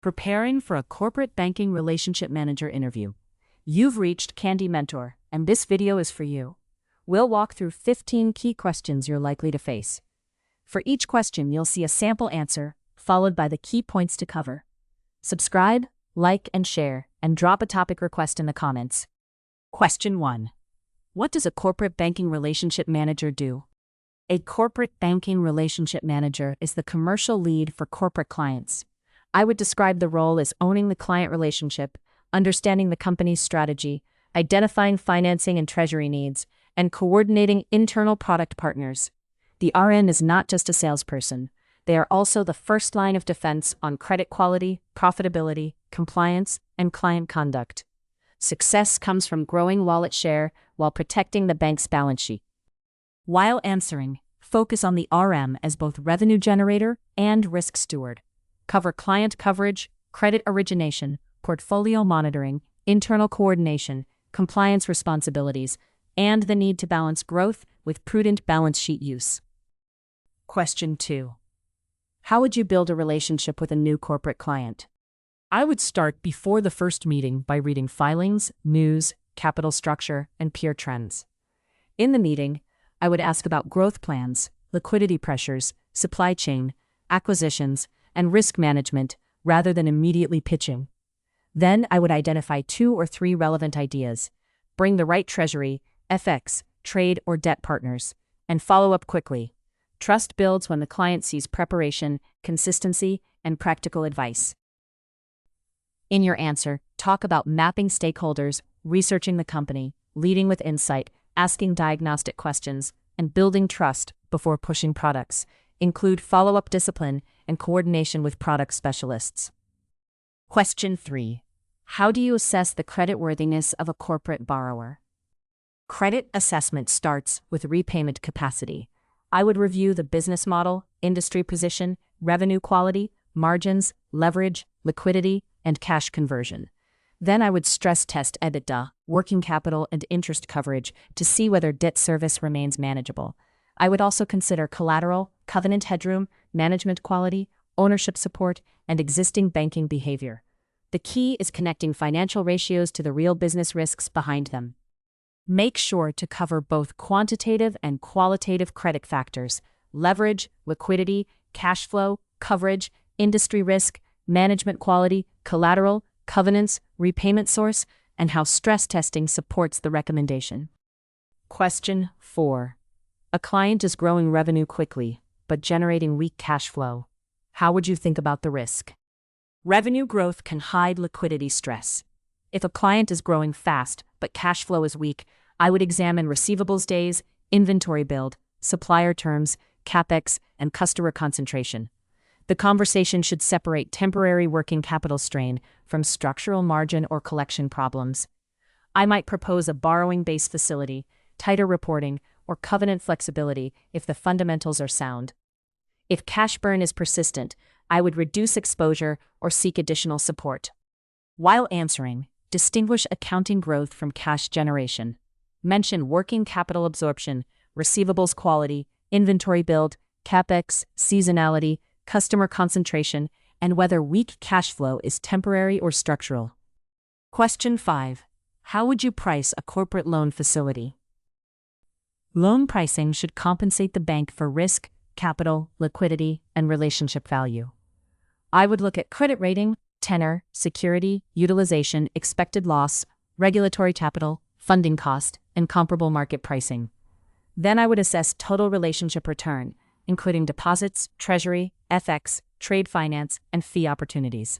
Preparing for a corporate banking relationship manager interview. You've reached Candy Mentor, and this video is for you. We'll walk through 15 key questions you're likely to face. For each question, you'll see a sample answer, followed by the key points to cover. Subscribe, like, and share, and drop a topic request in the comments. Question 1. What does a corporate banking relationship manager do? A corporate banking relationship manager is the commercial lead for corporate clients. I would describe the role as owning the client relationship, understanding the company's strategy, identifying financing and treasury needs, and coordinating internal product partners. The RN is not just a salesperson. They are also the first line of defense on credit quality, profitability, compliance, and client conduct. Success comes from growing wallet share while protecting the bank's balance sheet. While answering, focus on the RM as both revenue generator and risk steward. Cover client coverage, credit origination, portfolio monitoring, internal coordination, compliance responsibilities, and the need to balance growth with prudent balance sheet use. Question 2. How would you build a relationship with a new corporate client? I would start before the first meeting by reading filings, news, capital structure, and peer trends. In the meeting, I would ask about growth plans, liquidity pressures, supply chain, acquisitions, and risk management rather than immediately pitching. Then I would identify 2 or 3 relevant ideas, bring the right treasury, FX, trade, or debt partners, and follow up quickly. Trust builds when the client sees preparation, consistency, and practical advice. In your answer, talk about mapping stakeholders, researching the company, leading with insight, asking diagnostic questions, and building trust before pushing products. Include follow-up discipline and coordination with product specialists. Question 3. How do you assess the creditworthiness of a corporate borrower? Credit assessment starts with repayment capacity. I would review the business model, industry position, revenue quality, margins, leverage, liquidity, and cash conversion. Then I would stress test EBITDA, working capital, and interest coverage to see whether debt service remains manageable. I would also consider collateral, covenant headroom, management quality, ownership support, and existing banking behavior. The key is connecting financial ratios to the real business risks behind them. Make sure to cover both quantitative and qualitative credit factors: leverage, liquidity, cash flow, coverage, industry risk, management quality, collateral, covenants, repayment source, and how stress testing supports the recommendation. Question 4. A client is growing revenue quickly, but generating weak cash flow. How would you think about the risk? Revenue growth can hide liquidity stress. If a client is growing fast, but cash flow is weak, I would examine receivables days, inventory build, supplier terms, CapEx, and customer concentration. The conversation should separate temporary working capital strain from structural margin or collection problems. I might propose a borrowing-based facility, tighter reporting, or covenant flexibility if the fundamentals are sound. If cash burn is persistent, I would reduce exposure or seek additional support. While answering, distinguish accounting growth from cash generation. Mention working capital absorption, receivables quality, inventory build, CapEx, seasonality, customer concentration, and whether weak cash flow is temporary or structural. Question 5. How would you price a corporate loan facility? Loan pricing should compensate the bank for risk, capital, liquidity, and relationship value. I would look at credit rating, tenor, security, utilization, expected loss, regulatory capital, funding cost, and comparable market pricing. Then I would assess total relationship return, including deposits, treasury, FX, trade finance, and fee opportunities.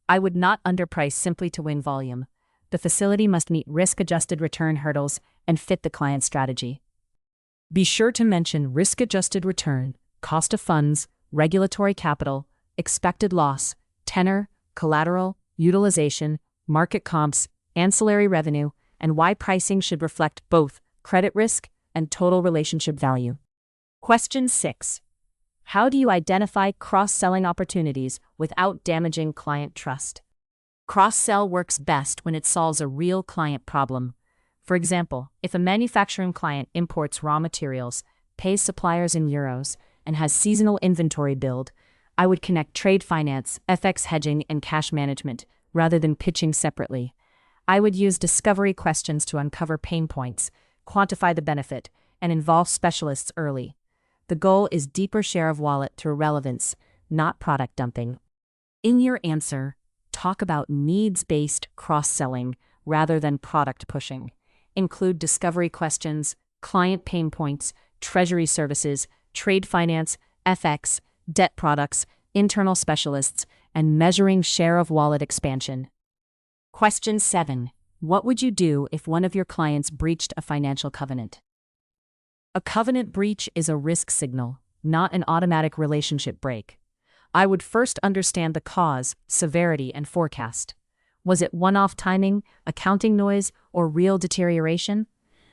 I would not underprice simply to win volume. The facility must meet risk-adjusted return hurdles and fit the client strategy. Be sure to mention risk-adjusted return, cost of funds, regulatory capital, expected loss, tenor, collateral, utilization, market comps, ancillary revenue, and why pricing should reflect both credit risk and total relationship value. Question 6. How do you identify cross-selling opportunities without damaging client trust? Cross-sell works best when it solves a real client problem. For example, if a manufacturing client imports raw materials, pays suppliers in euros, and has seasonal inventory build, I would connect trade finance, FX hedging, and cash management, rather than pitching separately. I would use discovery questions to uncover pain points, quantify the benefit, and involve specialists early. The goal is deeper share of wallet through relevance, not product dumping. In your answer, talk about needs-based cross-selling rather than product pushing. Include discovery questions, client pain points, treasury services, trade finance, FX, debt products, internal specialists, and measuring share of wallet expansion. Question 7. What would you do if one of your clients breached a financial covenant? A covenant breach is a risk signal, not an automatic relationship break. I would first understand the cause, severity, and forecast. Was it one-off timing, accounting noise, or real deterioration?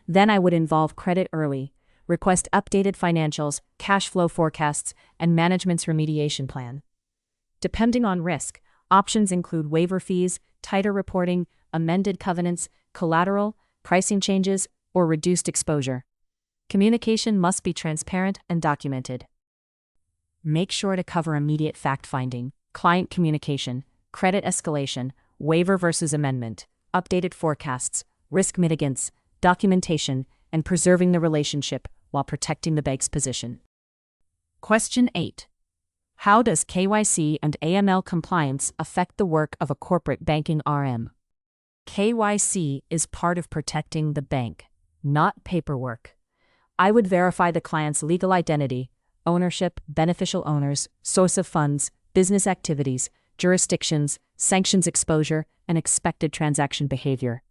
Then I would involve credit early, request updated financials, cash flow forecasts, and management's remediation plan. Depending on risk, options include waiver fees, tighter reporting, amended covenants, collateral, pricing changes, or reduced exposure. Communication must be transparent and documented. Make sure to cover immediate fact-finding, client communication, credit escalation, waiver versus amendment, updated forecasts, risk mitigants, documentation, and preserving the relationship while protecting the bank's position. Question 8. How does KYC and AML compliance affect the work of a corporate banking RM? KYC is part of protecting the bank, not paperwork. I would verify the client's legal identity, ownership, beneficial owners, source of funds, business activities, jurisdictions, sanctions exposure, and expected transaction behavior.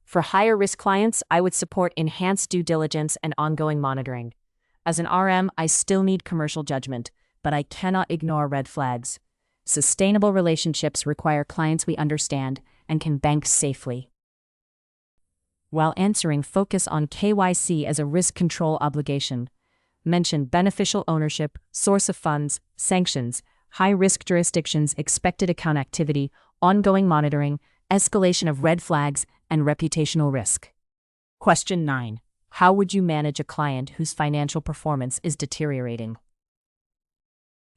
For higher-risk clients, I would support enhanced due diligence and ongoing monitoring. As an RM, I still need commercial judgment, but I cannot ignore red flags. Sustainable relationships require clients we understand and can bank safely. While answering, focus on KYC as a risk control obligation. Mention beneficial ownership, source of funds, sanctions, high-risk jurisdictions, expected account activity, ongoing monitoring, escalation of red flags, and reputational risk. Question 9. How would you manage a client whose financial performance is deteriorating?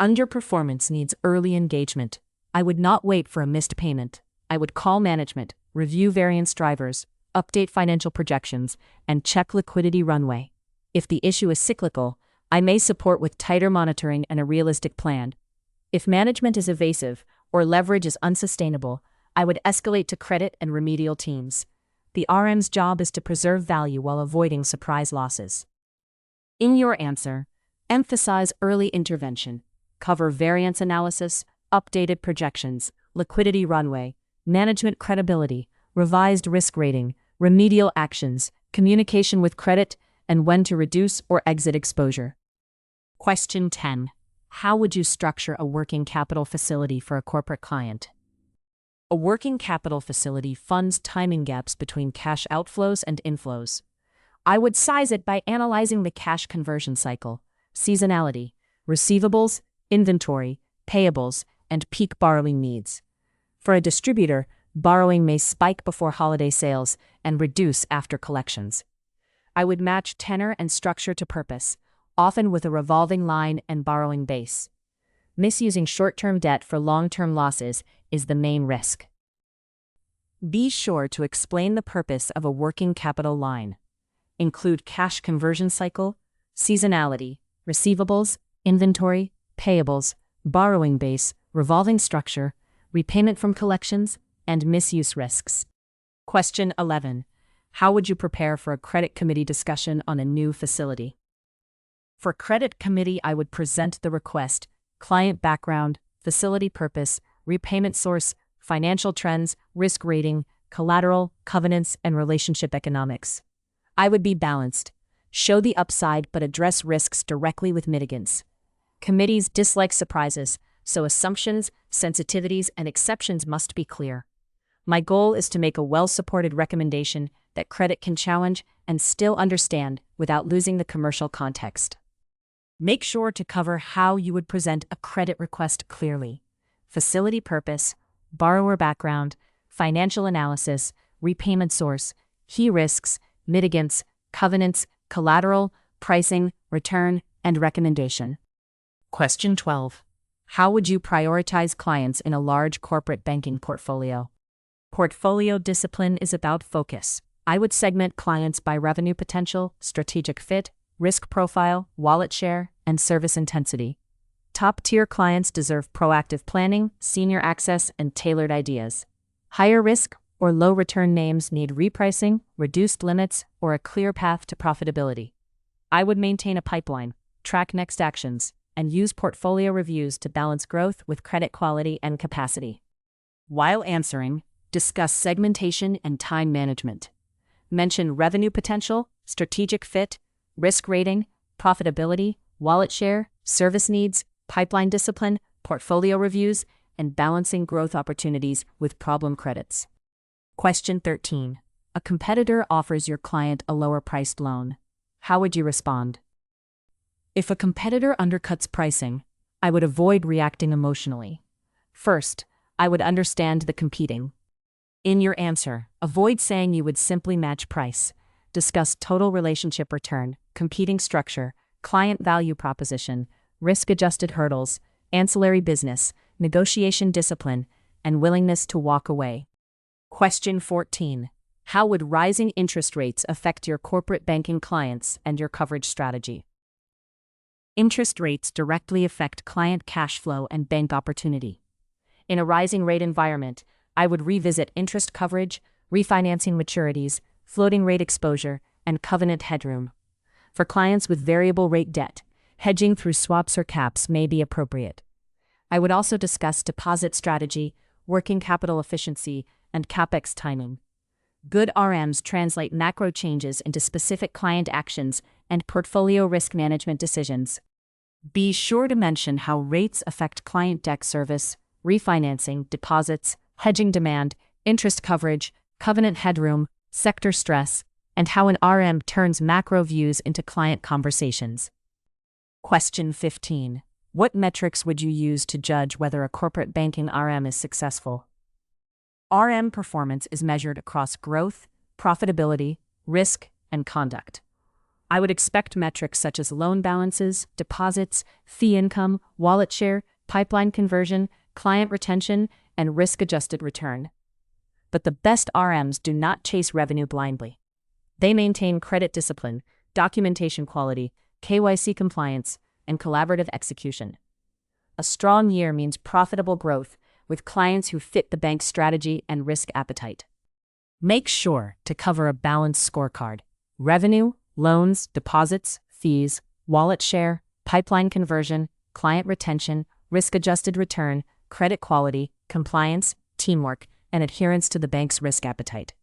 Underperformance needs early engagement. I would not wait for a missed payment. I would call management, review variance drivers, update financial projections, and check liquidity runway. If the issue is cyclical, I may support with tighter monitoring and a realistic plan. If management is evasive or leverage is unsustainable, I would escalate to credit and remedial teams. The RM's job is to preserve value while avoiding surprise losses. In your answer, emphasize early intervention. Cover variance analysis, updated projections, liquidity runway, management credibility, revised risk rating, remedial actions, communication with credit, and when to reduce or exit exposure. Question 10. How would you structure a working capital facility for a corporate client? A working capital facility funds timing gaps between cash outflows and inflows. I would size it by analyzing the cash conversion cycle, seasonality, receivables, inventory, payables, and peak borrowing needs. For a distributor, borrowing may spike before holiday sales and reduce after collections. I would match tenor and structure to purpose, often with a revolving line and borrowing base. Misusing short-term debt for long-term losses is the main risk. Be sure to explain the purpose of a working capital line. Include cash conversion cycle, seasonality, receivables, inventory, payables, borrowing base, revolving structure, repayment from collections, and misuse risks. Question 11. How would you prepare for a credit committee discussion on a new facility? For credit committee, I would present the request, client background, facility purpose, repayment source, financial trends, risk rating, collateral, covenants, and relationship economics. I would be balanced, show the upside but address risks directly with mitigants. Committees dislike surprises, so assumptions, sensitivities, and exceptions must be clear. My goal is to make a well-supported recommendation that credit can challenge and still understand without losing the commercial context. Make sure to cover how you would present a credit request clearly. Facility purpose, borrower background, financial analysis, repayment source, key risks, mitigants, covenants, collateral, pricing, return, and recommendation. Question 12. How would you prioritize clients in a large corporate banking portfolio? Portfolio discipline is about focus. I would segment clients by revenue potential, strategic fit, risk profile, wallet share, and service intensity. Top-tier clients deserve proactive planning, senior access, and tailored ideas. Higher risk or low-return names need repricing, reduced limits, or a clear path to profitability. I would maintain a pipeline, track next actions, and use portfolio reviews to balance growth with credit quality and capacity. While answering, discuss segmentation and time management. Mention revenue potential, strategic fit, risk rating, profitability, wallet share, service needs, pipeline discipline, portfolio reviews, and balancing growth opportunities with problem credits. Question 13. A competitor offers your client a lower-priced loan. How would you respond? If a competitor undercuts pricing, I would avoid reacting emotionally. First, I would understand the competing. In your answer, avoid saying you would simply match price. Discuss total relationship return, competing structure, client value proposition, risk-adjusted hurdles, ancillary business, negotiation discipline, and willingness to walk away. Question 14. How would rising interest rates affect your corporate banking clients and your coverage strategy? Interest rates directly affect client cash flow and bank opportunity. In a rising rate environment, I would revisit interest coverage, refinancing maturities, floating rate exposure, and covenant headroom. For clients with variable rate debt, hedging through swaps or caps may be appropriate. I would also discuss deposit strategy, working capital efficiency, and CapEx timing. Good RMs translate macro changes into specific client actions and portfolio risk management decisions. Be sure to mention how rates affect client debt service, refinancing, deposits, hedging demand, interest coverage, covenant headroom, sector stress, and how an RM turns macro views into client conversations. Question 15. What metrics would you use to judge whether a corporate banking RM is successful? RM performance is measured across growth, profitability, risk, and conduct. I would expect metrics such as loan balances, deposits, fee income, wallet share, pipeline conversion, client retention, and risk-adjusted return. But the best RMs do not chase revenue blindly. They maintain credit discipline, documentation quality, KYC compliance, and collaborative execution. A strong year means profitable growth with clients who fit the bank's strategy and risk appetite. Make sure to cover a balanced scorecard: revenue, loans, deposits, fees, wallet share, pipeline conversion, client retention, risk-adjusted return, credit quality, compliance, teamwork, and adherence to the bank's risk appetite.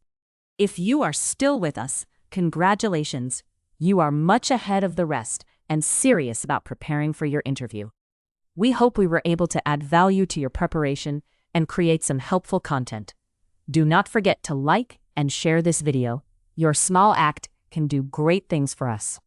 If you are still with us, congratulations! You are much ahead of the rest and serious about preparing for your interview. We hope we were able to add value to your preparation and create some helpful content. Do not forget to like and share this video. Your small act can do great things for us.